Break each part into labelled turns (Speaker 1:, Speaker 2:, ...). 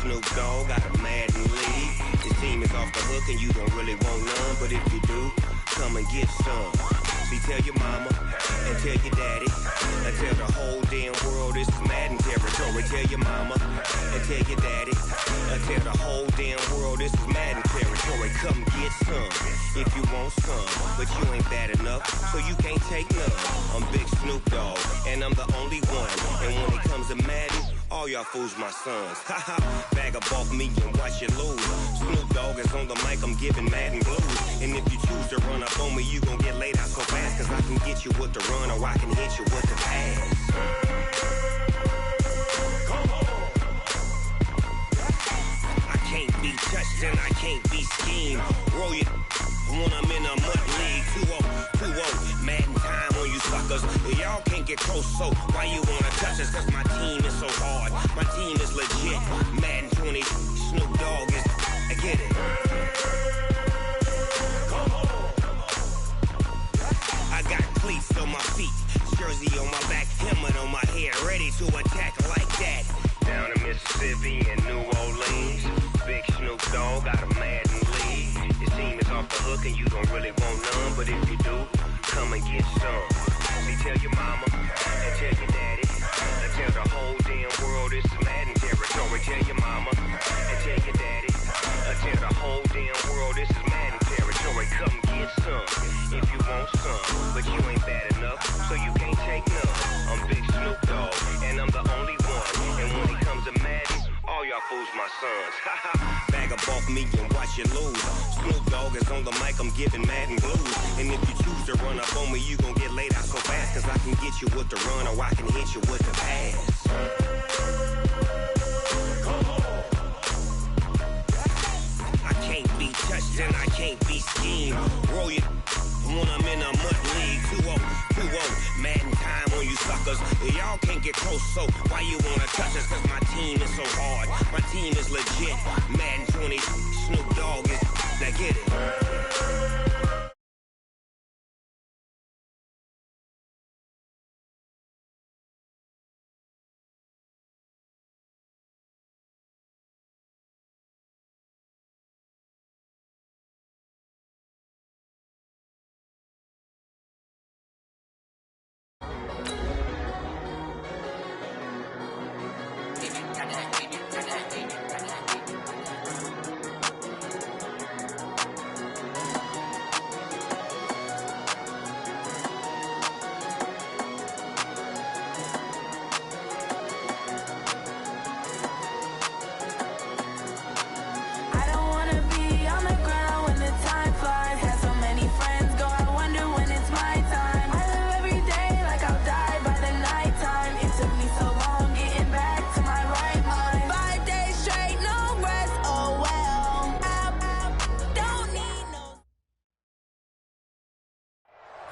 Speaker 1: Snoop Dogg got a Madden league. His team is off the hook and you don't really want none, but if you do, come and get some. See, tell your mama and tell your daddy and tell the whole damn world this is Madden territory. Tell your mama and tell your daddy and tell the whole damn world this is Madden territory. Come get some if you want some, but you ain't bad enough, so you can't take none. I'm Big Snoop Dogg, and I'm the only one. And when it comes to Madden, all y'all fools my sons. Haha, bag up off me and watch you lose. Snoop Dogg is on the mic, I'm giving Madden blues. And if you choose to run up on me, you gon' get laid out so fast, cause I can get you with the run or I can hit you with the pass. I can't be touched and I can't be schemed. Roll you when I'm in a mud league. 2-0, Madden time on you suckers. Y'all can't get close, so why you wanna touch us? Cause my team is so hard, my team is legit. Madden 20, Snoop Dogg is, I get it. I got cleats on my feet, jersey on my back, helmet on my head, ready to attack like that. Down in Mississippi and New Orleans, Big Snoop Dogg got a Madden league. His team is off the hook and you don't really want none, but if you do, come and get some. See, tell your mama and tell your daddy and tell the whole damn world this is Madden territory. Tell your mama and tell your daddy and tell the whole damn world this is Madden territory. Come get some if you want some, but you ain't bad enough, so you can't take none. I'm Big Snoop Dogg, and I'm the only one. And when it comes to Madden, all y'all fools my sons. Haha, bag up off me and watch you lose. Snoop Dogg is on the mic, I'm giving Madden blues. And if you choose to run up on me, you gon' get laid out so fast, cause I can get you with the run or I can hit you with the pass. I can't be touched and I can't be schemed. Roll you when I'm in a mud league. 2-0, Madden time on you suckers. Y'all can't get close, so why you wanna touch us? Cause my team is so hard, my team is legit. Madden 20, Snoop Dogg is, now get it.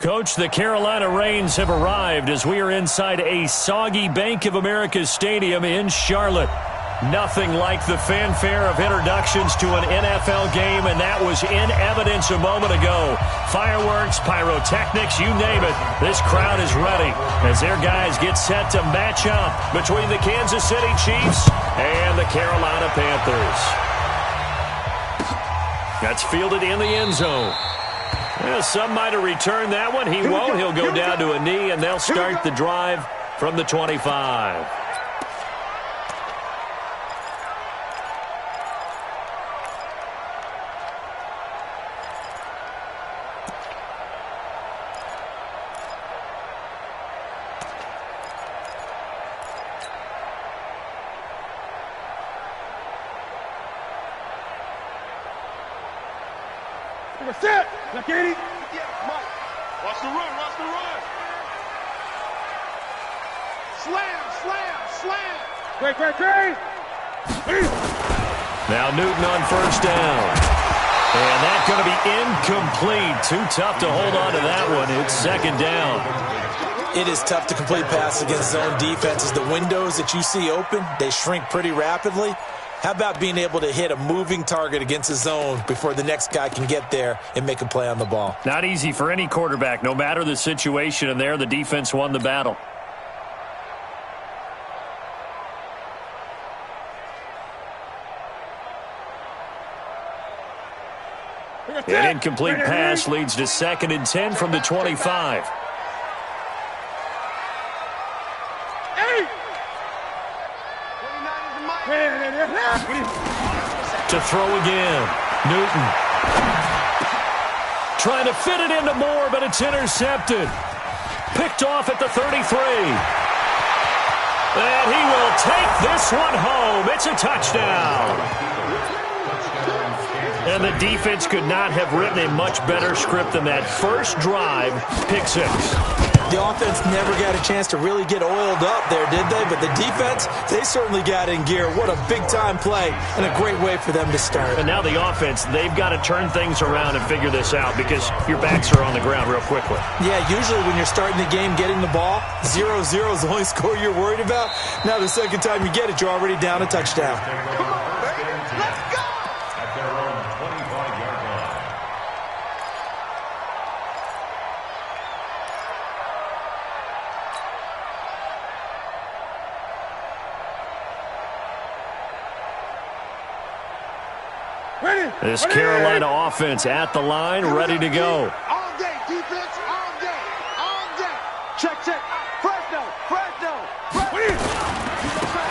Speaker 2: Coach, the Carolina Rains have arrived as we are inside a soggy Bank of America Stadium in Charlotte. Nothing like the fanfare of introductions to an NFL game, and that was in evidence a moment ago. Fireworks, pyrotechnics, you name it. This crowd is ready as their guys get set to match up between the Kansas City Chiefs and the Carolina Panthers. That's fielded in the end zone. Well, some might have returned that one. He won't. He'll go down to a knee, and they'll start the drive from the 25.
Speaker 3: Set. Now, Katie. Yeah, Mike. Watch the run. Watch the run. Slam, slam, slam. Great.
Speaker 2: Now Newton on first down. And that's going to be incomplete. Too tough to hold on to that one. It's second down.
Speaker 4: It is tough to complete pass against zone defenses. The windows that you see open, they shrink pretty rapidly. How about being able to hit a moving target against a zone before the next guy can get there and make a play on the ball?
Speaker 2: Not easy for any quarterback, no matter the situation, and there the defense won the battle. An incomplete pass leads to 2nd and 10 from the 25. To throw again. Newton. Trying to fit it into Moore, but it's intercepted. Picked off at the 33. And he will take this one home. It's a touchdown. And the defense could not have written a much better script than that first drive, pick 6.
Speaker 4: The offense never got a chance to really get oiled up there, did they? But the defense, they certainly got in gear. What a big-time play and a great way for them to start.
Speaker 2: And now the offense, they've got to turn things around and figure this out because your backs are on the ground real quickly. Yeah, usually when you're starting the game getting the ball, 0-0 is the only score you're worried about. Now the second time you get it, you're already down a touchdown.
Speaker 3: Come on, baby. Let's go!
Speaker 5: At their own 25-yard line.
Speaker 2: This Carolina offense at the line, ready to go.
Speaker 3: All day, defense, all day, all day. Check. Fresno.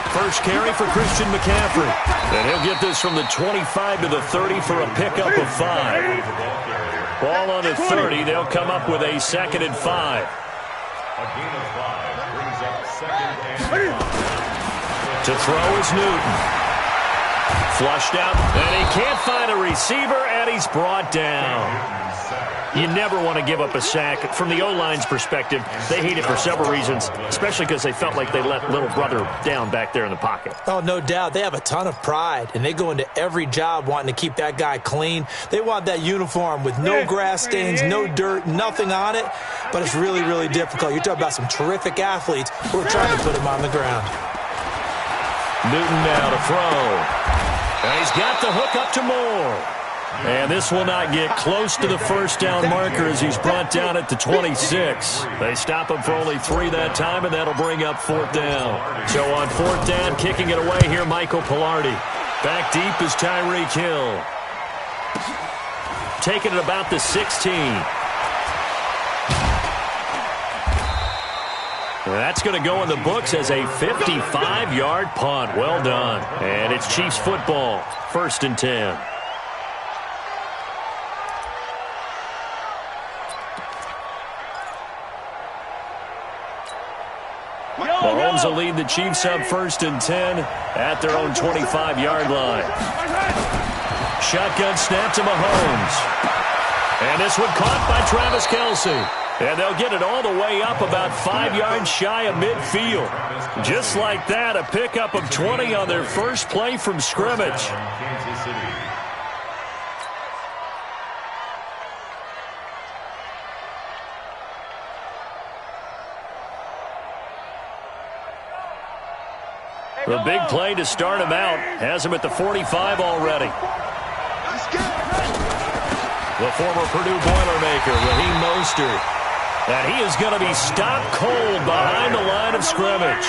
Speaker 2: First carry for Christian McCaffrey. And he'll get this from the 25 to the 30 for a pickup of 5. Ball on the 30. They'll come up with a 2nd and 5.
Speaker 5: A gain of 5 brings up 2nd and 5.
Speaker 2: To throw is Newton. Flushed out, and he can't find a receiver, and he's brought down. You never want to give up a sack. From the O-line's perspective, they hate it for several reasons, especially because they felt like they let little brother down back there in the pocket.
Speaker 4: Oh, no doubt. They have a ton of pride, and they go into every job wanting to keep that guy clean. They want that uniform with no grass stains, no dirt, nothing on it, but it's really, really difficult. You're talking about some terrific athletes who are trying to put him on the ground.
Speaker 2: Newton now to throw. And he's got the hook up to Moore. And this will not get close to the first down marker as he's brought down at the 26. They stop him for only 3 that time, and that'll bring up 4th down. So on 4th down, kicking it away here, Michael Pilardi. Back deep is Tyreek Hill. Taking it about the 16. That's going to go in the books as a 55-yard punt. Well done. And it's Chiefs football. 1st and 10. Mahomes will lead the Chiefs up 1st and 10 at their own 25-yard line. Shotgun snap to Mahomes. And this one caught by Travis Kelce. And they'll get it all the way up about 5 yards shy of midfield. Just like that, a pickup of 20 on their first play from scrimmage. The big play to start him out has him at the 45 already. The former Purdue Boilermaker, Raheem Mostert. And he is going to be stopped cold behind the line of scrimmage.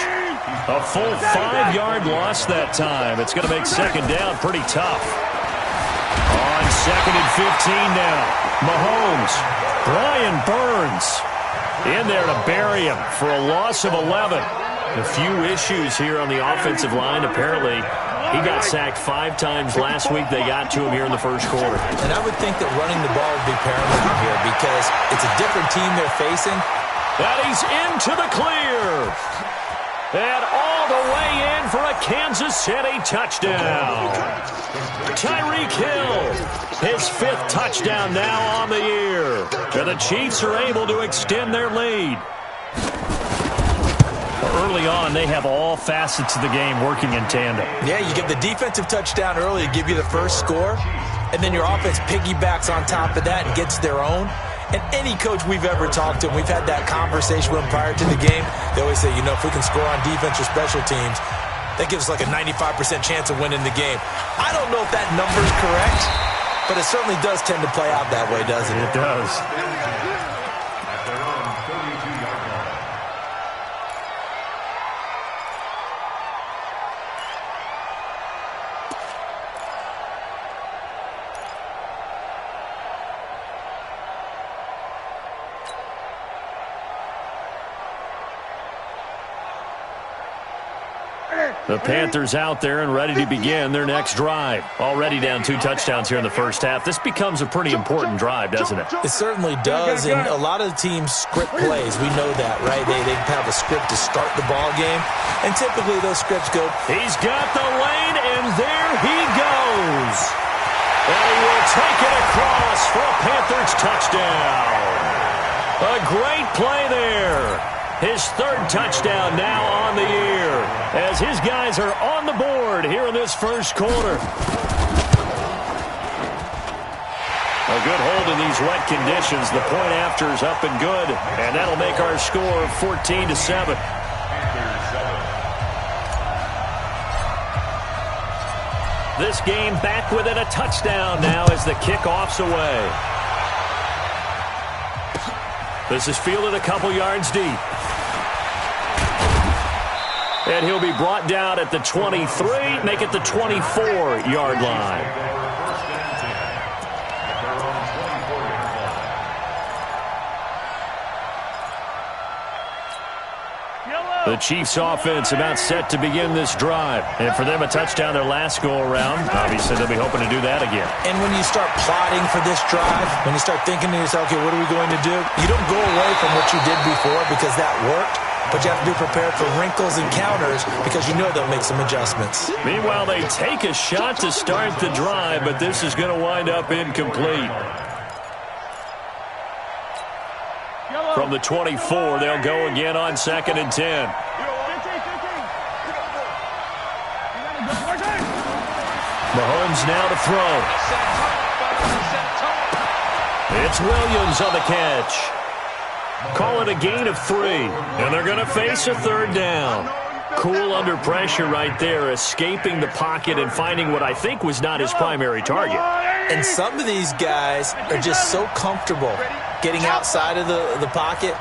Speaker 2: A full 5-yard loss that time. It's going to make 2nd down pretty tough. On 2nd and 15 now. Mahomes. Brian Burns in there to bury him for a loss of 11. A few issues here on the offensive line. Apparently, he got sacked 5 times last week. They got to him here in the first quarter.
Speaker 4: And I would think that running the ball would be paramount here because it's a different team they're facing.
Speaker 2: And he's into the clear. And all the way in for a Kansas City touchdown. Tyreek Hill, his 5th touchdown now on the year. And the Chiefs are able to extend their lead. Early on, they have all facets of the game working in tandem.
Speaker 4: Yeah, you get the defensive touchdown early to give you the first score, and then your offense piggybacks on top of that and gets their own. And any coach we've ever talked to, we've had that conversation with them prior to the game, they always say, you know, if we can score on defense or special teams, that gives us like a 95% chance of winning the game. I don't know if that number's correct, but it certainly does tend to play out that way, doesn't it?
Speaker 2: It does.
Speaker 5: At their own 32-yard line.
Speaker 2: The Panthers out there and ready to begin their next drive. Already down 2 touchdowns here in the first half. This becomes a pretty important drive, doesn't it?
Speaker 4: It certainly does, and a lot of the teams script plays. We know that, right? They have a script to start the ball game, and typically those scripts go.
Speaker 2: He's got the lane, and there he goes. And he will take it across for a Panthers touchdown. A great play there. His 3rd touchdown now on the year as his guys are on the board here in this first quarter. A good hold in these wet conditions. The point after is up and good, and that'll make our score 14-7. This game back within a touchdown now as the kickoff's away. This is fielded a couple yards deep. And he'll be brought down at the 23, make it the 24-yard line. The Chiefs offense about set to begin this drive. And for them, a touchdown their last go-around. Obviously, they'll be hoping to do that again.
Speaker 4: And when you start plotting for this drive, when you start thinking to yourself, okay, what are we going to do? You don't go away from what you did before because that worked. But you have to be prepared for wrinkles and counters because you know they'll make some adjustments.
Speaker 2: Meanwhile, they take a shot to start the drive, but this is going to wind up incomplete. From the 24, they'll go again on 2nd and 10. Mahomes now to throw. It's Williams on the catch. Call it a gain of 3, and they're going to face a 3rd down. Cool under pressure right there, escaping the pocket and finding what I think was not his primary target.
Speaker 4: And some of these guys are just so comfortable getting outside of the pocket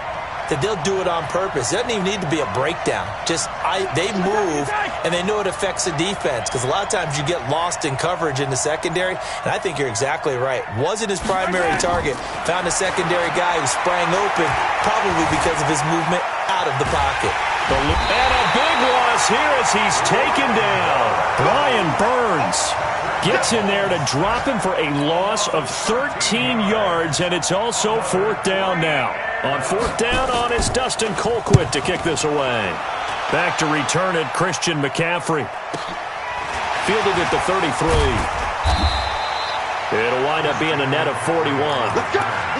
Speaker 4: that they'll do it on purpose. It doesn't even need to be a breakdown. They move, and they know it affects the defense because a lot of times you get lost in coverage in the secondary, and I think you're exactly right. Wasn't his primary target. Found a secondary guy who sprang open, probably because of his movement out of the pocket.
Speaker 2: And a big loss here as he's taken down. Brian Burns gets in there to drop him for a loss of 13 yards, and it's also 4th down now. On 4th down, it's Dustin Colquitt to kick this away. Back to return it, Christian McCaffrey. Fielded at the 33. It'll wind up being a net of 41.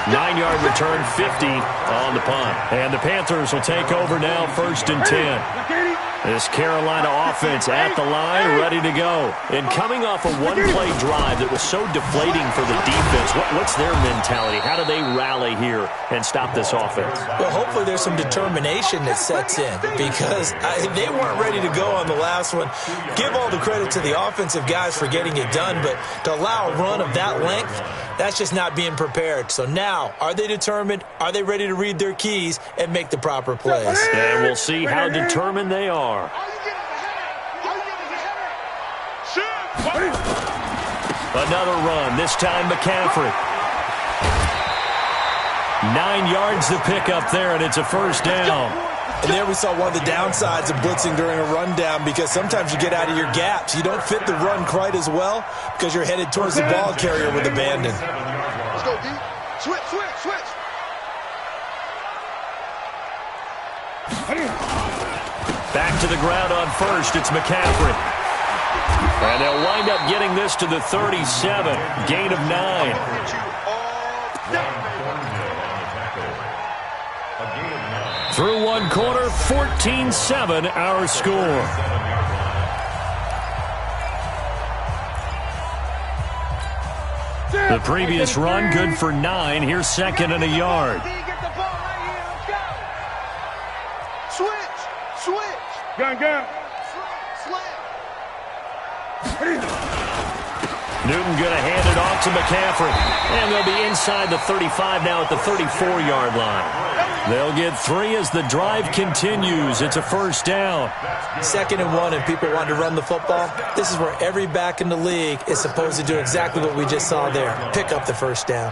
Speaker 2: 9-yard return, 50 on the punt. And the Panthers will take over now, 1st and 10. This Carolina offense at the line, ready to go. And coming off a one-play drive that was so deflating for the defense, what's their mentality? How do they rally here and stop this offense?
Speaker 4: Well, hopefully there's some determination that sets in because they weren't ready to go on the last one. Give all the credit to the offensive guys for getting it done, but to allow a run of that length, that's just not being prepared. So now, are they determined? Are they ready to read their keys and make the proper plays?
Speaker 2: And we'll see how determined they are. Another run, this time McCaffrey. 9 yards to pick up there, and it's a 1st down.
Speaker 4: And there we saw one of the downsides of blitzing during a rundown because sometimes you get out of your gaps. You don't fit the run quite as well because you're headed towards the ball carrier with abandon.
Speaker 3: Let's go, D. Switch.
Speaker 2: Back to the ground on 1st, it's McCaffrey. And they'll wind up getting this to the 37, gain of 9. Through one quarter, 14-7, our score. The previous run, good for 9. Here's 2nd and a yard.
Speaker 3: Switch. Gun.
Speaker 2: Newton going to hand it off to McCaffrey. And they'll be inside the 35 now at the 34-yard line. They'll get 3 as the drive continues. It's a 1st down.
Speaker 4: 2nd and 1, and people want to run the football. This is where every back in the league is supposed to do exactly what we just saw there. Pick up the 1st down.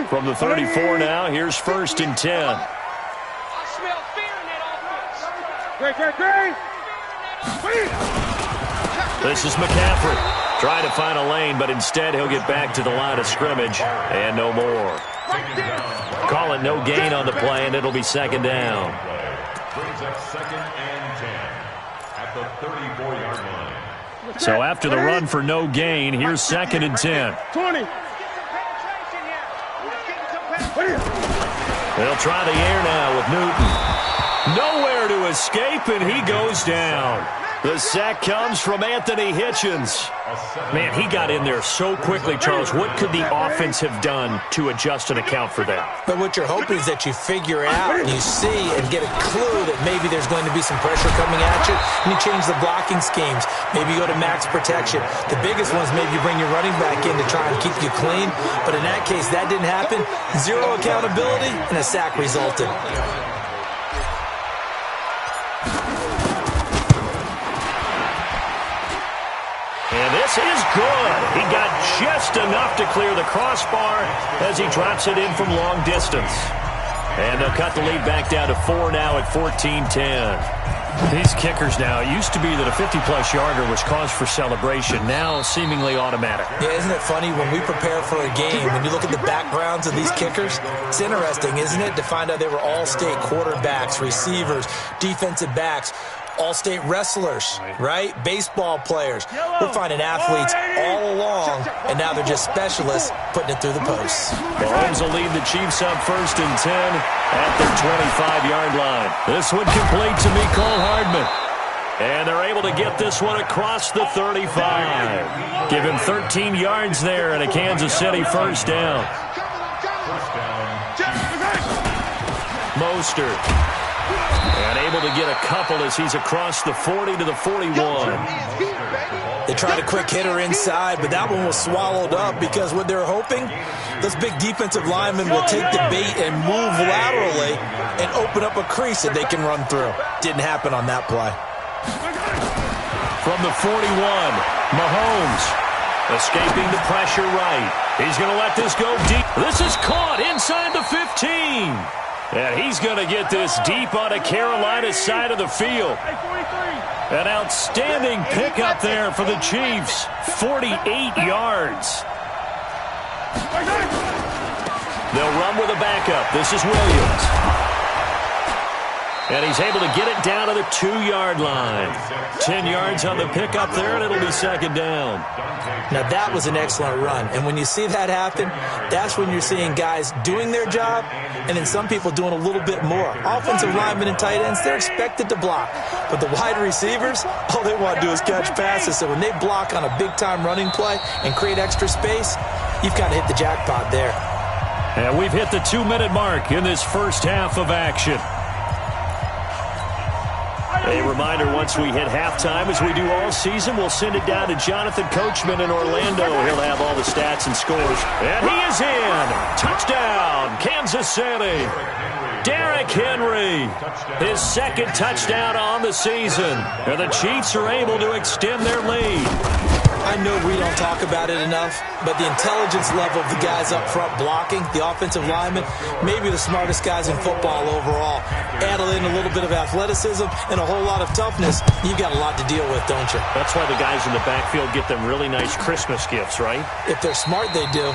Speaker 2: From the 34 now, here's 1st and 10.
Speaker 3: Great.
Speaker 2: This is McCaffrey. Trying to find a lane, but instead he'll get back to the line of scrimmage and no more. Call it no gain on the play, and it'll be second down.
Speaker 5: Brings up 2nd and 10 at the 34-yard line.
Speaker 2: So after the run for no gain, here's 2nd and 10.
Speaker 3: 20.
Speaker 2: They'll try the air now with Newton. Nowhere to escape, and he goes down. The sack comes from Anthony Hitchens. Man, he got in there so quickly, Charles. What could the offense have done to adjust and account for that?
Speaker 4: But what you're hoping is that you figure out and you see and get a clue that maybe there's going to be some pressure coming at you, and you change the blocking schemes. Maybe you go to max protection. The biggest one is maybe you bring your running back in to try and keep you clean. But in that case, that didn't happen. Zero accountability, and a sack resulted.
Speaker 2: And this is good. He got just enough to clear the crossbar as he drops it in from long distance. And they'll cut the lead back down to 4 now at 14-10. These kickers now, it used to be that a 50-plus yarder was cause for celebration, now seemingly automatic.
Speaker 4: Yeah, isn't it funny when we prepare for a game, when you look at the backgrounds of these kickers, it's interesting, isn't it, to find out they were all-state quarterbacks, receivers, defensive backs, all-state wrestlers, right? Baseball players. We're finding athletes all along, and now they're just specialists putting it through the posts.
Speaker 2: Mahomes will lead the Chiefs up 1st and 10 at the 25-yard line. This one complete to Mecole Hardman. And they're able to get this one across the 35. Give him 13 yards there and a Kansas City first down. Mostert. And able to get a couple as he's across the 40 to the 41.
Speaker 4: They tried a quick hitter inside, but that one was swallowed up because what they're hoping, those big defensive linemen will take the bait and move laterally and open up a crease that they can run through. Didn't happen on that play.
Speaker 2: From the 41, Mahomes escaping the pressure right. He's going to let this go deep. This is caught inside the 15. And he's going to get this deep on a Carolina side of the field. An outstanding pickup there for the Chiefs. 48 yards. They'll run with a backup. This is Williams. And he's able to get it down to the 2-yard line. 10 yards on the pickup there, and it'll be second down.
Speaker 4: Now, that was an excellent run. And when you see that happen, that's when you're seeing guys doing their job and then some people doing a little bit more. Offensive linemen and tight ends, they're expected to block. But the wide receivers, all they want to do is catch passes. So when they block on a big-time running play and create extra space, you've got to hit the jackpot there.
Speaker 2: And we've hit the 2-minute mark in this first half of action. A reminder, once we hit halftime, as we do all season, we'll send it down to Jonathan Coachman in Orlando. He'll have all the stats and scores. And he is in. Touchdown, Kansas City. Derrick Henry, his second touchdown on the season. And the Chiefs are able to extend their lead.
Speaker 4: I know we don't talk about it enough, but the intelligence level of the guys up front blocking, the offensive linemen, maybe the smartest guys in football overall. Add in a little bit of athleticism and a whole lot of toughness, you've got a lot to deal with, don't you?
Speaker 2: That's why the guys in the backfield get them really nice Christmas gifts, right?
Speaker 4: If they're smart, they do.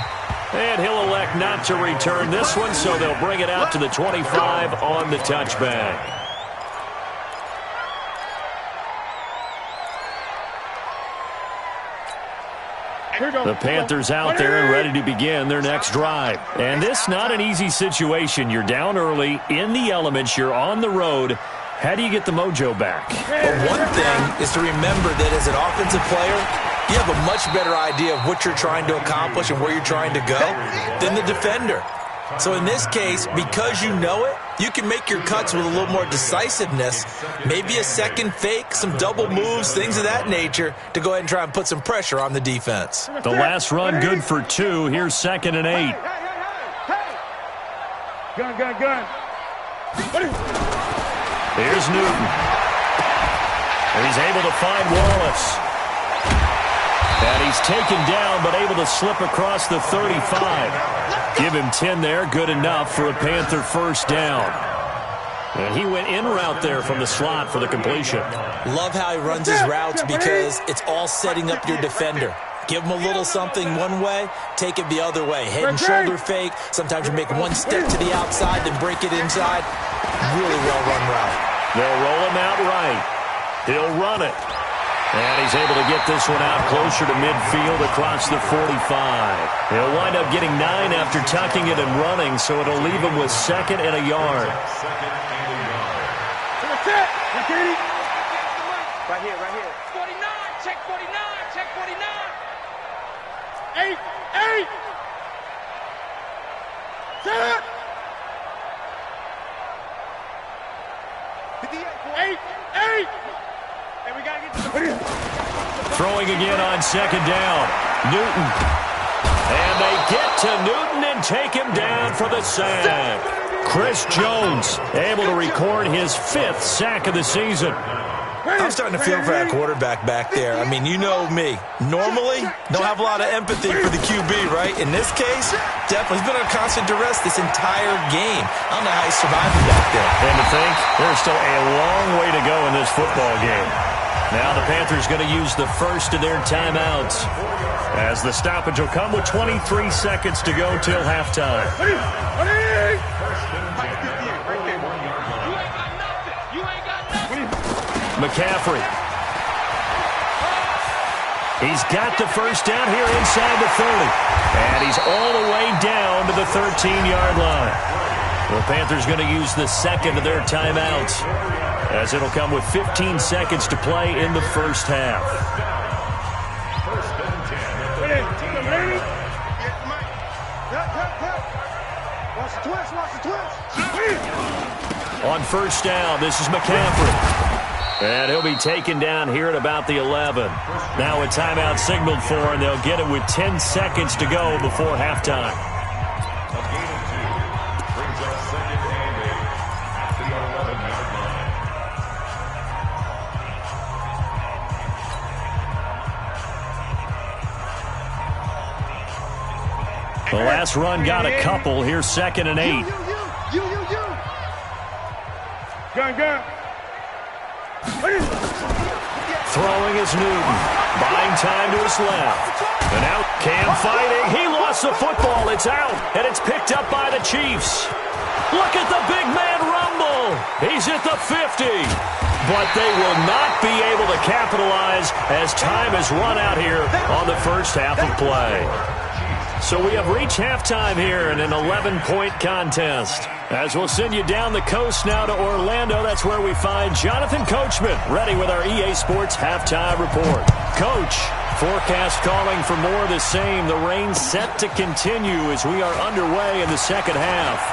Speaker 2: And he'll elect not to return this one, so they'll bring it out to the 25 on the touchback. The Panthers out there and ready to begin their next drive. And this not an easy situation. You're down early, in the elements, you're on the road. How do you get the mojo back?
Speaker 4: Well, one thing is to remember that as an offensive player, you have a much better idea of what you're trying to accomplish and where you're trying to go than the defender. So in this case, because you know it, you can make your cuts with a little more decisiveness, maybe a second fake, some double moves, things of that nature, to go ahead and try and put some pressure on the defense.
Speaker 2: The last run good for 2. Here's 2nd and 8.
Speaker 3: Gun.
Speaker 2: Here's Newton. And he's able to find Wallace. And he's taken down, but able to slip across the 35. Give him 10 there, good enough for a Panther first down. And he went in route there from the slot for the completion.
Speaker 4: Love how he runs his routes because it's all setting up your defender. Give him a little something one way, take it the other way. Head and shoulder fake. Sometimes you make one step to the outside, then break it inside. Really well-run route.
Speaker 2: They'll roll him out right. He'll run it. And he's able to get this one out closer to midfield across the 45. He'll wind up getting 9 after tucking it and running, so it'll leave him with 2nd and a yard.
Speaker 3: Right here, right here.
Speaker 6: 49, check 49, check 49.
Speaker 3: 8, 8. Set. 8, 8. And we got to get to the...
Speaker 2: Throwing again on 2nd down. Newton. And they get to Newton and take him down for the sack. Chris Jones able to record his 5th sack of the season.
Speaker 4: I'm starting to feel for that quarterback back there. I mean, you know me. Normally, don't have a lot of empathy for the QB, right? In this case, definitely. He's been under constant duress this entire game. I don't know how he's surviving back there.
Speaker 2: And to think, there's still a long way to go in this football game. Now the Panthers going to use the first of their timeouts, as the stoppage will come with 23 seconds to go till halftime. McCaffrey. He's got the first down here inside the 30. And he's all the way down to the 13-yard line. The Panthers going to use the second of their timeouts, as it'll come with 15 seconds to play in the first half. On first down, this is McCaffrey. And he'll be taken down here at about the 11. Now a timeout signaled for, and they'll get it with 10 seconds to go before halftime.
Speaker 5: A gain of 2 brings up 2nd and 8 at the 11-yard line.
Speaker 2: The last run got a couple. Here's 2nd and 8.
Speaker 3: Gun.
Speaker 2: Throwing is Newton. Buying time to his left. And out, Cam fighting. He lost the football. It's out, and it's picked up by the Chiefs. Look at the big man rumble. He's at the 50. But they will not be able to capitalize as time has run out here on the first half of play. So we have reached halftime here in an 11-point contest. As we'll send you down the coast now to Orlando, that's where we find Jonathan Coachman, ready with our EA Sports Halftime Report. Coach, forecast calling for more of the same. The rain set to continue as we are underway in the second half.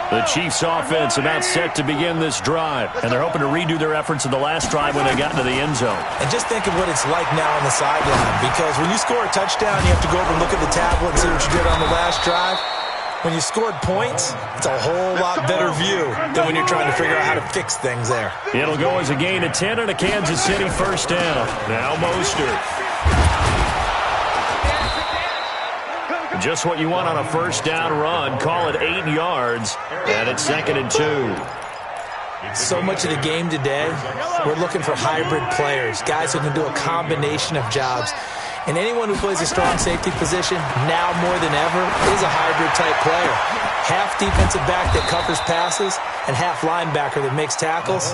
Speaker 2: The Chiefs offense about set to begin this drive, and they're hoping to redo their efforts in the last drive when they got into the end zone.
Speaker 4: And just think of what it's like now on the sideline, because when you score a touchdown, you have to go over and look at the tablet and see what you did on the last drive. When you scored points, it's a whole lot better view than when you're trying to figure out how to fix things there.
Speaker 2: It'll go as a gain of 10 and a Kansas City first down. Now Mostert. Just what you want on a first down run. Call it 8 yards, and it's 2nd and 2.
Speaker 4: So much of the game today, we're looking for hybrid players, guys who can do a combination of jobs. And anyone who plays a strong safety position, now more than ever, is a hybrid-type player. Half defensive back that covers passes, and half linebacker that makes tackles.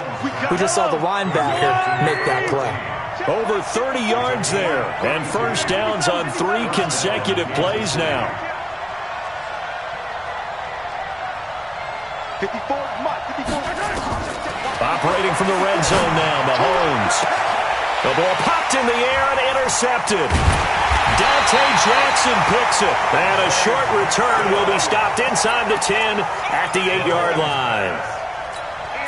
Speaker 4: We just saw the linebacker make that play.
Speaker 2: Over 30 yards there, and first downs on 3 consecutive plays now.
Speaker 3: 54,
Speaker 2: Operating from the red zone now, Mahomes. The ball popped in the air and intercepted. Dante Jackson picks it, and a short return will be stopped inside the 10 at the 8-yard line.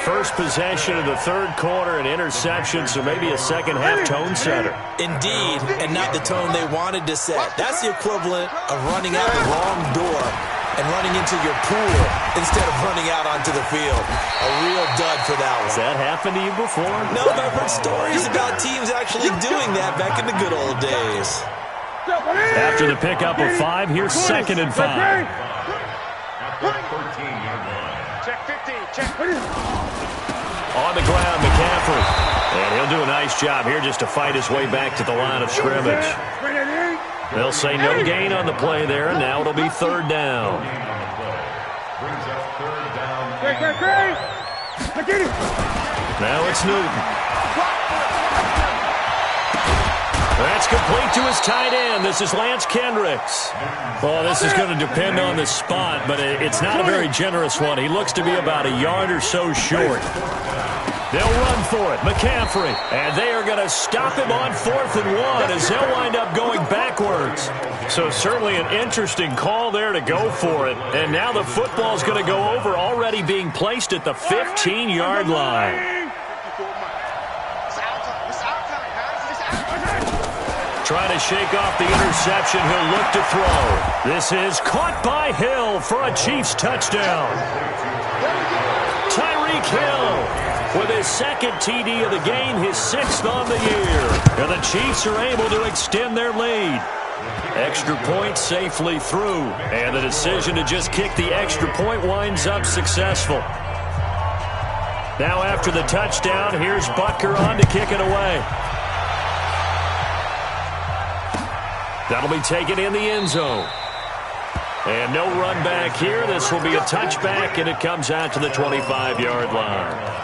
Speaker 2: First possession of the third quarter, an interception, so maybe a second-half tone setter.
Speaker 4: Indeed, and not the tone they wanted to set. That's the equivalent of running out the wrong door and running into your pool instead of running out onto the field. A real dud for that one.
Speaker 2: Has that happened to you before?
Speaker 4: No, but I've heard stories about teams actually doing that back in the good old days.
Speaker 2: After the pickup of 5, here's 2nd and 5.
Speaker 3: Check 15. Check.
Speaker 2: On the ground, McCaffrey. And he'll do a nice job here just to fight his way back to the line of scrimmage. They'll say no gain on the play there, and now it'll be 3rd down. Now it's Newton. That's complete to his tight end. This is Lance Kendricks. Well, this is going to depend on the spot, but it's not a very generous one. He looks to be about a yard or so short. They'll run for it. McCaffrey. And they are going to stop him on 4th and 1 as they'll wind up going backwards. So certainly an interesting call there to go for it. And now the football's going to go over, already being placed at the 15-yard line. Trying to shake off the interception. He'll look to throw. This is caught by Hill for a Chiefs touchdown. Tyreek Hill with his 2nd TD of the game, his 6th on the year. And the Chiefs are able to extend their lead. Extra point safely through. And the decision to just kick the extra point winds up successful. Now after the touchdown, here's Butker on to kick it away. That'll be taken in the end zone. And no run back here. This will be a touchback, and it comes out to the 25-yard line.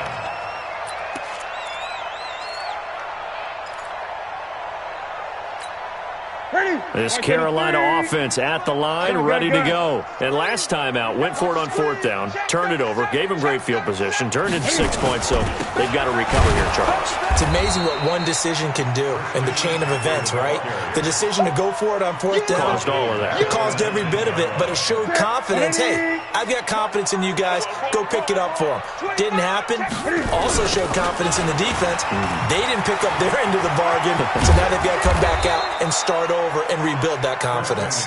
Speaker 2: This Carolina offense at the line, ready to go. And last time out, went for it on 4th down, turned it over, gave them great field position, turned into 6 points, so they've got to recover here, Charles.
Speaker 4: It's amazing what one decision can do in the chain of events, right? The decision to go for it on 4th down.
Speaker 2: Caused all of that.
Speaker 4: It caused every bit of it, but it showed confidence. Hey, I've got confidence in you guys. Go pick it up for them. Didn't happen. Also showed confidence in the defense. They didn't pick up their end of the bargain, so now they've got to come back out and start over and rebuild that confidence.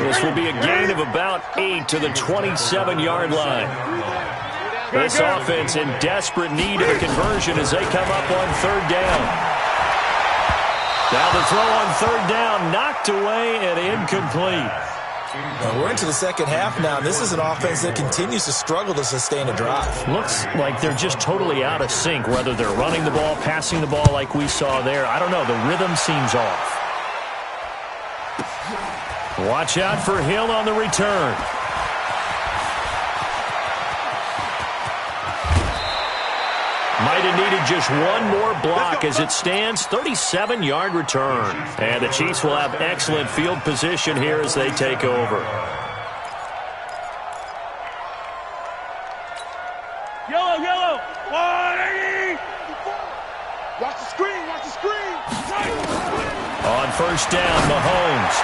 Speaker 2: This will be a gain of about 8 to the 27-yard line. This offense in desperate need of a conversion as they come up on 3rd down. Now the throw on 3rd down, knocked away and incomplete.
Speaker 4: Now we're into the second half now. This is an offense that continues to struggle to sustain a drive.
Speaker 2: Looks like they're just totally out of sync, whether they're running the ball, passing the ball like we saw there. I don't know. The rhythm seems off. Watch out for Hill on the return. Might have needed just one more block as it stands. 37-yard return. And the Chiefs will have excellent field position here as they take over.
Speaker 3: Yellow. 180. Watch the screen.
Speaker 2: On 1st down, Mahomes.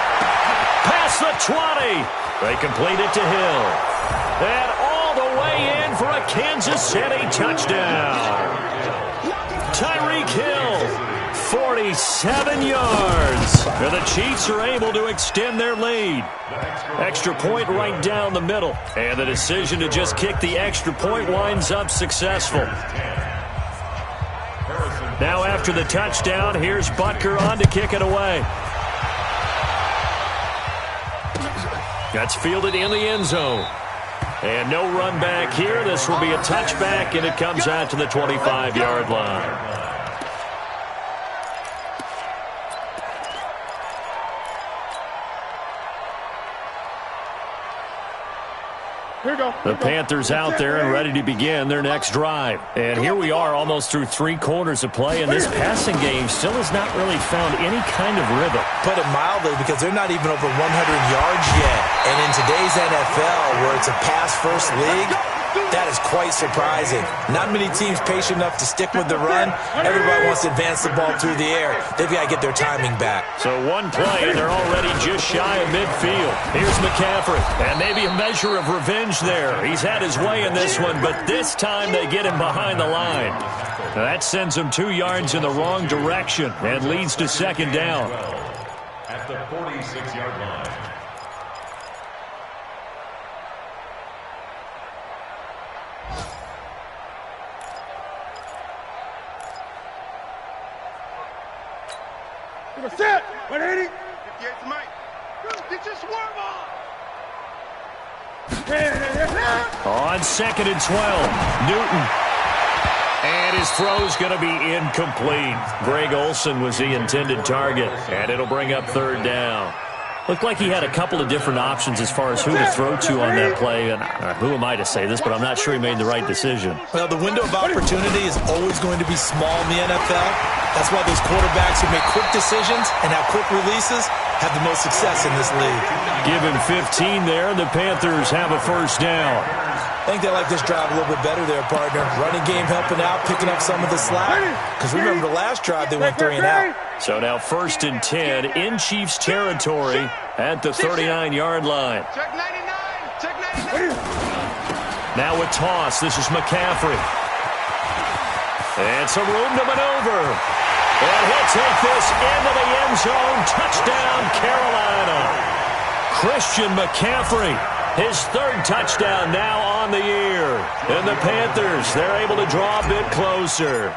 Speaker 2: Past the 20. They complete it to Hill. And all the way in for a Kansas City touchdown. Tyreek Hill, 47 yards. And the Chiefs are able to extend their lead. Extra point right down the middle. And the decision to just kick the extra point winds up successful. Now after the touchdown, here's Butker on to kick it away. That's fielded in the end zone. And no run back here. This will be a touchback, and it comes out to the 25-yard line. The Panthers out there and ready to begin their next drive. And here we are almost through 3 quarters of play, and this passing game still has not really found any kind of rhythm.
Speaker 4: Put it mildly, because they're not even over 100 yards yet. And in today's NFL, where it's a pass-first league, that is quite surprising. Not many teams patient enough to stick with the run. Everybody wants to advance the ball through the air. They've got to get their timing back.
Speaker 2: So one play, and they're already just shy of midfield. Here's McCaffrey, and maybe a measure of revenge there. He's had his way in this one, but this time they get him behind the line. Now that sends him 2 yards in the wrong direction and leads to 2nd down.
Speaker 5: At the 46-yard line.
Speaker 3: Set. 180. 58 Mike. Get your swerve on.
Speaker 2: On 2nd and 12, Newton. And his throw's going to be incomplete. Greg Olsen was the intended target, and it'll bring up 3rd down. Looked like he had a couple of different options as far as who to throw to on that play. And who am I to say this, but I'm not sure he made the right decision.
Speaker 4: Well, the window of opportunity is always going to be small in the NFL. That's why those quarterbacks who make quick decisions and have quick releases have the most success in this league.
Speaker 2: Give him 15 there, and the Panthers have a 1st down.
Speaker 4: I think they like this drive a little bit better there, partner. Running game helping out, picking up some of the slack. Because remember, the last drive they went 3 and out.
Speaker 2: So now 1st and 10 in Chiefs territory at the 39-yard line.
Speaker 3: Check 99. Check 99.
Speaker 2: Now a toss. This is McCaffrey. And some room to maneuver. And he'll take this into the end zone. Touchdown, Carolina. Christian McCaffrey, his 3rd touchdown now on the year. And the Panthers, they're able to draw a bit closer.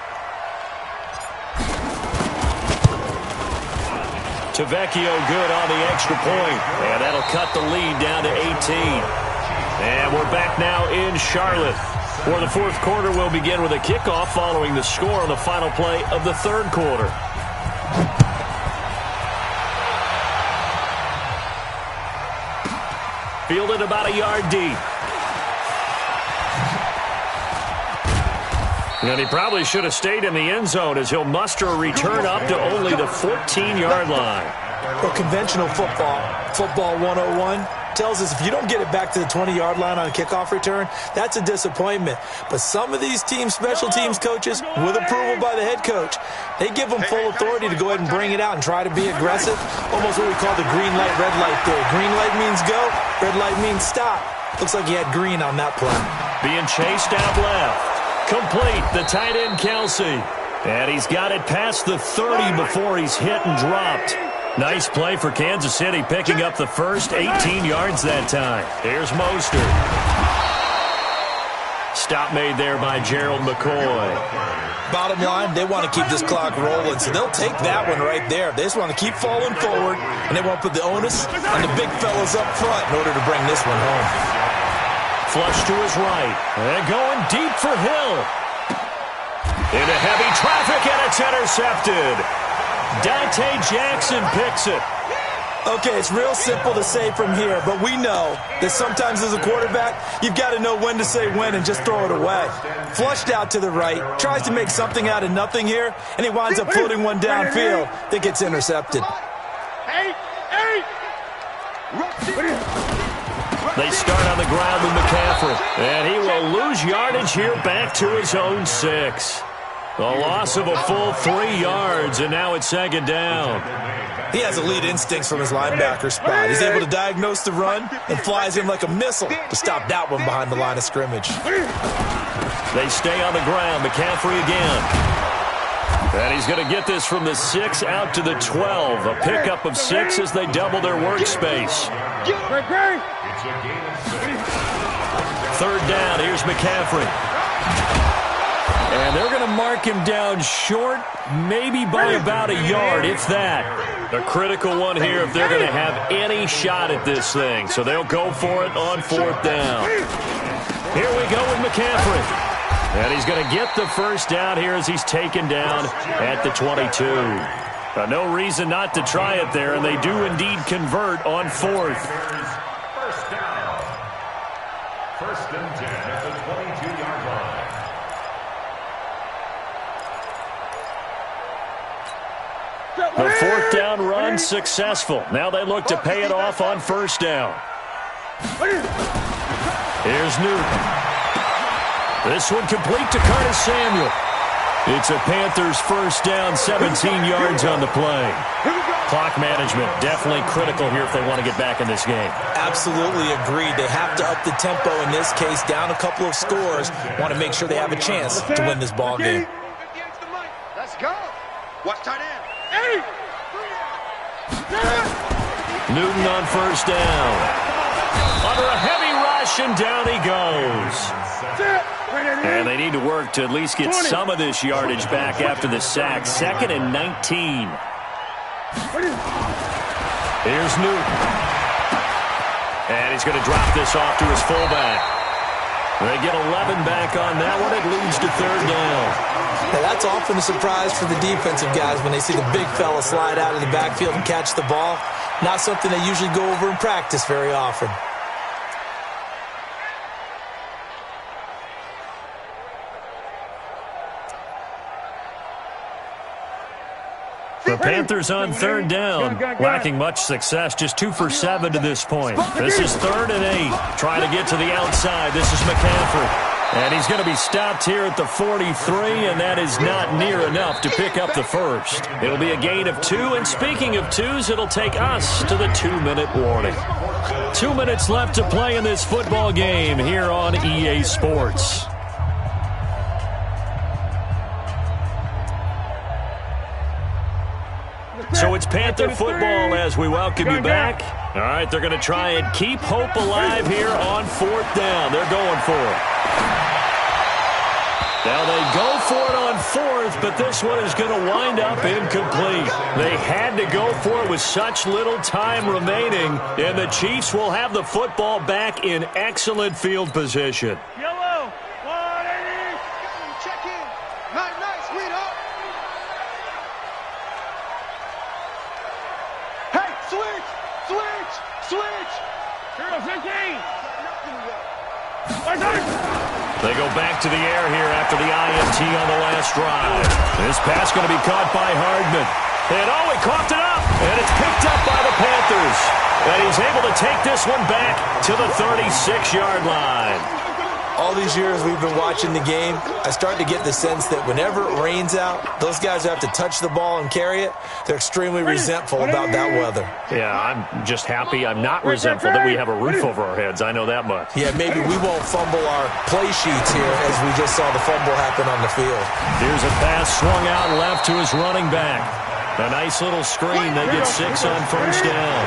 Speaker 2: Tavecchio good on the extra point. And that'll cut the lead down to 18. And we're back now in Charlotte, where the 4th quarter will begin with a kickoff following the score on the final play of the 3rd quarter. Fielded about a yard deep. And he probably should have stayed in the end zone as he'll muster a return up to only the 14-yard line.
Speaker 4: Well, conventional football 101, tells us if you don't get it back to the 20-yard line on a kickoff return, that's a disappointment. But some of these special teams coaches, with approval by the head coach, they give them full authority to go ahead and bring it out and try to be aggressive. Almost what we call the green light, red light theory. Green light means go, red light means stop. Looks like he had green on that play.
Speaker 2: Being chased out left. Complete, the tight end Kelsey. And he's got it past the 30 before he's hit and dropped. Nice play for Kansas City, picking up the first 18 yards that time. Here's Mostert. Stop made there by Gerald McCoy.
Speaker 4: Bottom line, they want to keep this clock rolling, so they'll take that one right there. They just want to keep falling forward, and they want to put the onus on the big fellas up front in order to bring this one home.
Speaker 2: Flush to his right, and going deep for Hill. Into heavy traffic, and it's intercepted. Dante Jackson picks it.
Speaker 4: Okay, it's real simple to say from here, but we know that sometimes as a quarterback, you've got to know when to say when and just throw it away. Flushed out to the right, tries to make something out of nothing here, and he winds up floating one downfield that gets intercepted.
Speaker 2: They start on the ground with McCaffrey, and he will lose yardage here back to his own 6. The loss of a full 3 yards, and now it's 2nd down.
Speaker 4: He has elite instincts from his linebacker spot. He's able to diagnose the run and flies in like a missile to stop that one behind the line of scrimmage.
Speaker 2: They stay on the ground. McCaffrey again. And he's going to get this from the 6 out to the 12. A pickup of 6 as they double their workspace. 3rd down. Here's McCaffrey. And they're going to mark him down short, maybe by about a yard, if that. A critical one here if they're going to have any shot at this thing. So they'll go for it on 4th down. Here we go with McCaffrey. And he's going to get the 1st down here as he's taken down at the 22. No reason not to try it there, and they do indeed convert on 4th.
Speaker 5: 1st down. 1st and 10 at the 22-yard line.
Speaker 2: The 4th down run successful. Now they look to pay it off on 1st down. Here's Newton. This one complete to Curtis Samuel. It's a Panthers 1st down, 17 yards on the play. Clock management definitely critical here if they want to get back in this game.
Speaker 4: Absolutely agreed. They have to up the tempo in this case, down a couple of scores. Want to make sure they have a chance to win this ball game.
Speaker 3: Let's go. Watch tight end.
Speaker 2: Newton on 1st down. Under a heavy rush, and down he goes. And they need to work to at least get some of this yardage back after the sack. 2nd and 19. Here's Newton. And he's going to drop this off to his fullback. They get 11 back on that one. It leads to third down.
Speaker 4: Now, that's often a surprise for the defensive guys when they see the big fella slide out of the backfield and catch the ball. Not something they usually go over in practice very often.
Speaker 2: The Panthers on third down, lacking much success, just 2 for 7 to this point. This is 3rd and 8, trying to get to the outside. This is McCaffrey, and he's going to be stopped here at the 43, and that is not near enough to pick up the first. It'll be a gain of 2, and speaking of 2s, it'll take us to the 2-minute warning. 2 minutes left to play in this football game here on EA Sports. So it's Panther football as we welcome you back. All right, they're going to try and keep hope alive here on 4th down. They're going for it. Now they go for it on 4th, but this one is going to wind up incomplete. They had to go for it with such little time remaining, and the Chiefs will have the football back in excellent field position.
Speaker 3: Yellow, 180. Check in. Night, sweetheart. Hey, switch. Hero 15.
Speaker 2: They go back to the air here after the INT on the last drive. This pass going to be caught by Hardman. And he coughed it up, and it's picked up by the Panthers. And he's able to take this one back to the 36-yard line.
Speaker 4: All these years we've been watching the game, I start to get the sense that whenever it rains out, those guys who have to touch the ball and carry it, they're extremely resentful about that weather.
Speaker 2: Yeah, I'm just happy I'm not resentful that we have a roof over our heads. I know that much.
Speaker 4: Yeah, maybe we won't fumble our play sheets here as we just saw the fumble happen on the field.
Speaker 2: Here's a pass swung out left to his running back. A nice little screen. They get 6 on first down.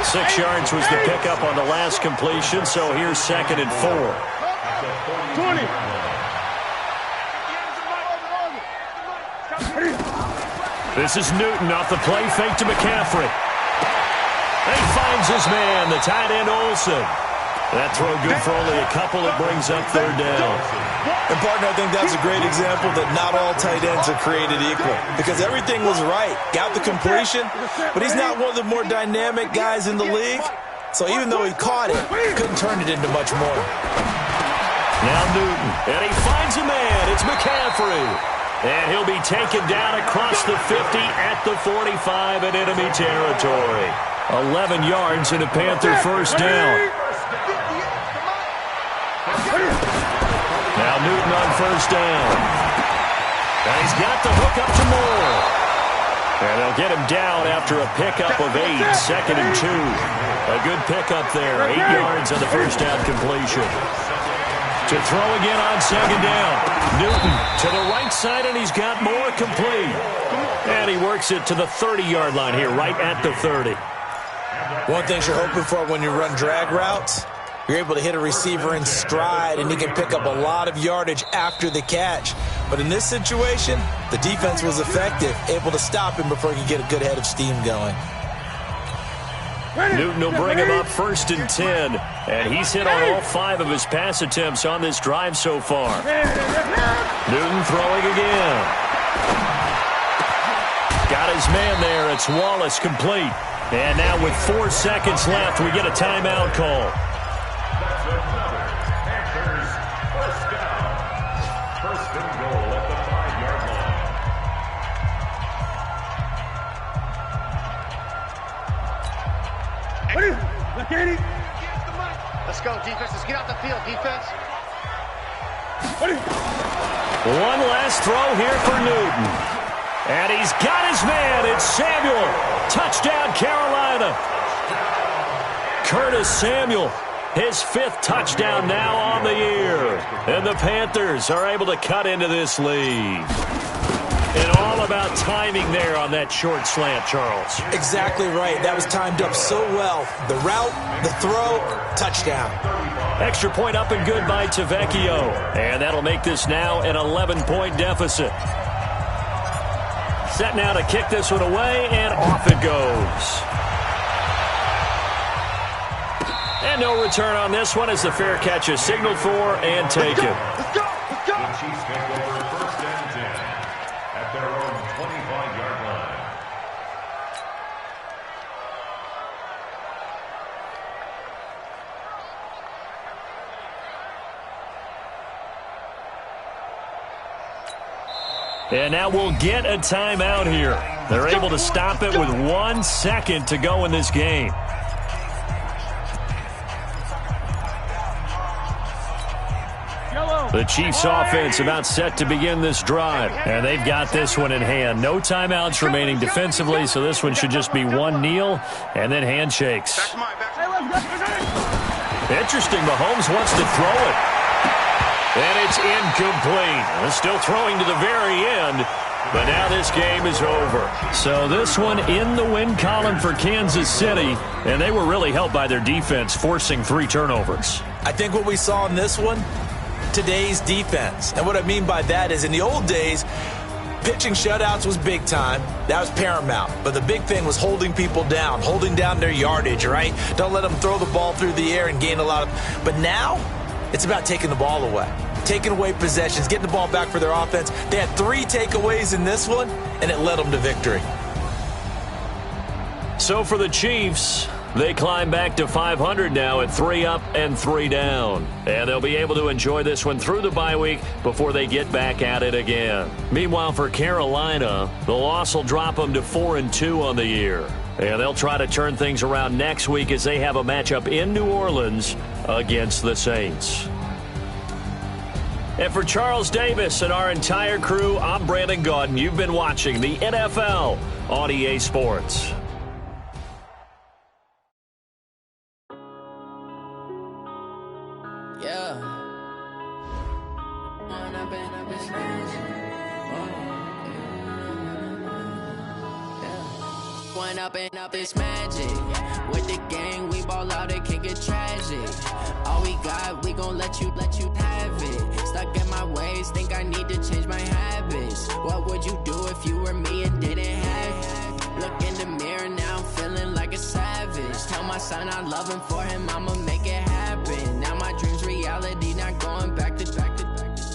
Speaker 2: 6 yards was the pickup on the last completion, so here's 2nd and 4.
Speaker 3: 20.
Speaker 2: This is Newton off the play fake to McCaffrey. And he finds his man, the tight end Olsen. That throw good for only a couple. It brings up third down.
Speaker 4: And, partner, I think that's a great example that not all tight ends are created equal. Because everything was right. Got the completion, but he's not one of the more dynamic guys in the league. So even though he caught it, couldn't turn it into much more.
Speaker 2: Now Newton, and he finds a man. It's McCaffrey. And he'll be taken down across the 50 at the 45 in enemy territory. 11 yards and a Panther first down. Now Newton on first down. And he's got the hook up to Moore. And they'll get him down after a pickup of 8, 2nd and 2. A good pickup there, 8 yards on the first down completion. To throw again on 2nd down. Newton to the right side, and he's got Moore complete. And he works it to the 30-yard line here, right at the 30.
Speaker 4: One thing you're hoping for when you run drag routes, you're able to hit a receiver in stride, and he can pick up a lot of yardage after the catch. But in this situation, the defense was effective, able to stop him before he could get a good head of steam going.
Speaker 2: Newton will bring him up 1st and 10, and he's hit on all 5 of his pass attempts on this drive so far. Newton throwing again. Got his man there. It's Wallace complete. And now with 4 seconds left, we get a timeout call.
Speaker 5: First and goal at the 5-yard line.
Speaker 3: Let's go, defense. Let's get out the field, defense.
Speaker 2: One last throw here for Newton. And he's got his man. It's Samuel. Touchdown, Carolina. Curtis Samuel, his 5th touchdown now on the year. And the Panthers are able to cut into this lead. And all about timing there on that short slant, Charles.
Speaker 4: Exactly right. That was timed up so well. The route, the throw, touchdown.
Speaker 2: Extra point up and good by Tavecchio. And that'll make this now an 11-point deficit. Set now to kick this one away, and off it goes. And no return on this one as the fair catch is signaled for and taken.
Speaker 3: Let's go. Let's go.
Speaker 5: The Chiefs take over 1st and 10 at their own 25-yard line.
Speaker 2: And now we'll get a timeout here. They're able to stop it with 1 second to go in this game. The Chiefs offense about set to begin this drive, and they've got this one in hand. No timeouts remaining defensively, so this one should just be one kneel and then handshakes. Interesting, Mahomes wants to throw it. And it's incomplete. Still throwing to the very end, but now this game is over. So this one in the win column for Kansas City, and they were really helped by their defense, forcing 3 turnovers.
Speaker 4: I think what we saw in this one, today's defense. And what I mean by that is in the old days, pitching shutouts was big time. That was paramount. But the big thing was holding people down, holding down their yardage, right? Don't let them throw the ball through the air and gain a lot of... But now, it's about taking the ball away. Taking away possessions, getting the ball back for their offense. They had 3 takeaways in this one, and it led them to victory.
Speaker 2: So for the Chiefs, they climb back to 500 now at 3 up and 3 down. And they'll be able to enjoy this one through the bye week before they get back at it again. Meanwhile, for Carolina, the loss will drop them to 4-2 on the year. And they'll try to turn things around next week as they have a matchup in New Orleans against the Saints. And for Charles Davis and our entire crew, I'm Brandon Gaudin. You've been watching the NFL on EA Sports.
Speaker 7: Up it's magic. With the gang, we ball out, it can get tragic. All we got, we gon' let you have it. Stuck in my ways, think I need to change my habits. What would you do if you were me and didn't have it? Look in the mirror, now I'm feeling like a savage. Tell my son I love him, for him I'ma make it happen. Now my dream's reality, not going back to.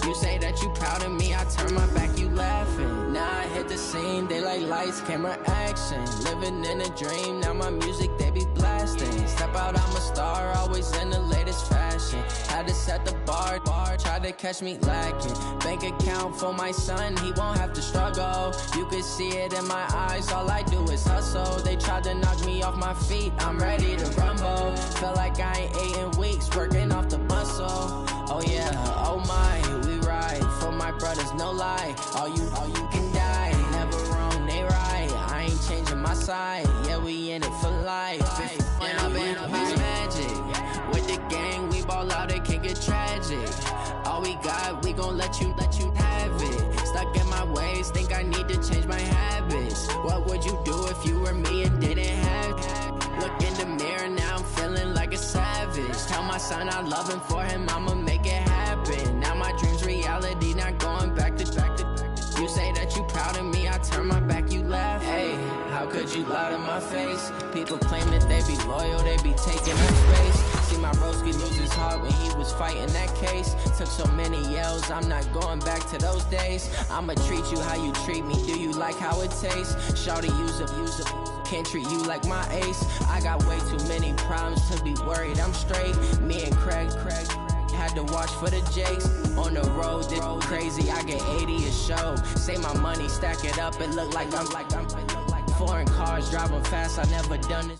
Speaker 7: You say that you proud of me, I turn my back, you laughing. Now I hit the scene, they like lights, camera, action. Living in a dream, now my music, they be blasting. Step out, I'm a star, always in the latest fashion. Had to set the bar, try to catch me lacking. Bank account for my son, he won't have to struggle. You can see it in my eyes, all I do is hustle. They tried to knock me off my feet, I'm ready to rumble. Feel like I ain't ate in weeks, working off the muscle. Oh yeah, oh my, we ride for my brothers, no lie. All you can die, never wrong, they right. I ain't changing my side, yeah, we in it for life. When I've been up is magic. With the gang, we ball out, it can get tragic. All we got, we gon' let you have it. Stuck in my ways, think I need to change my habits. What would you do if you were me and didn't have it? Look in the mirror, now I'm feeling like a savage. Tell my son I love him, for him I'ma make it happen. Now my dream's reality, not going back to. You say that you proud of me, I turn my back, you laugh. Hey, how could you lie to my face? People claim that they be loyal, they be taking up space. See my broski lose his heart when he was fighting that case. Took so many yells, I'm not going back to those days. I'ma treat you how you treat me, do you like how it tastes? Shawty, use it, can't treat you like my ace. I got way too many problems to be worried, I'm straight. Me and Craig had to watch for the Jakes. On the road, this crazy, I get 80 a show. Say my money, stack it up, it look like I'm foreign cars driving fast, I never done this.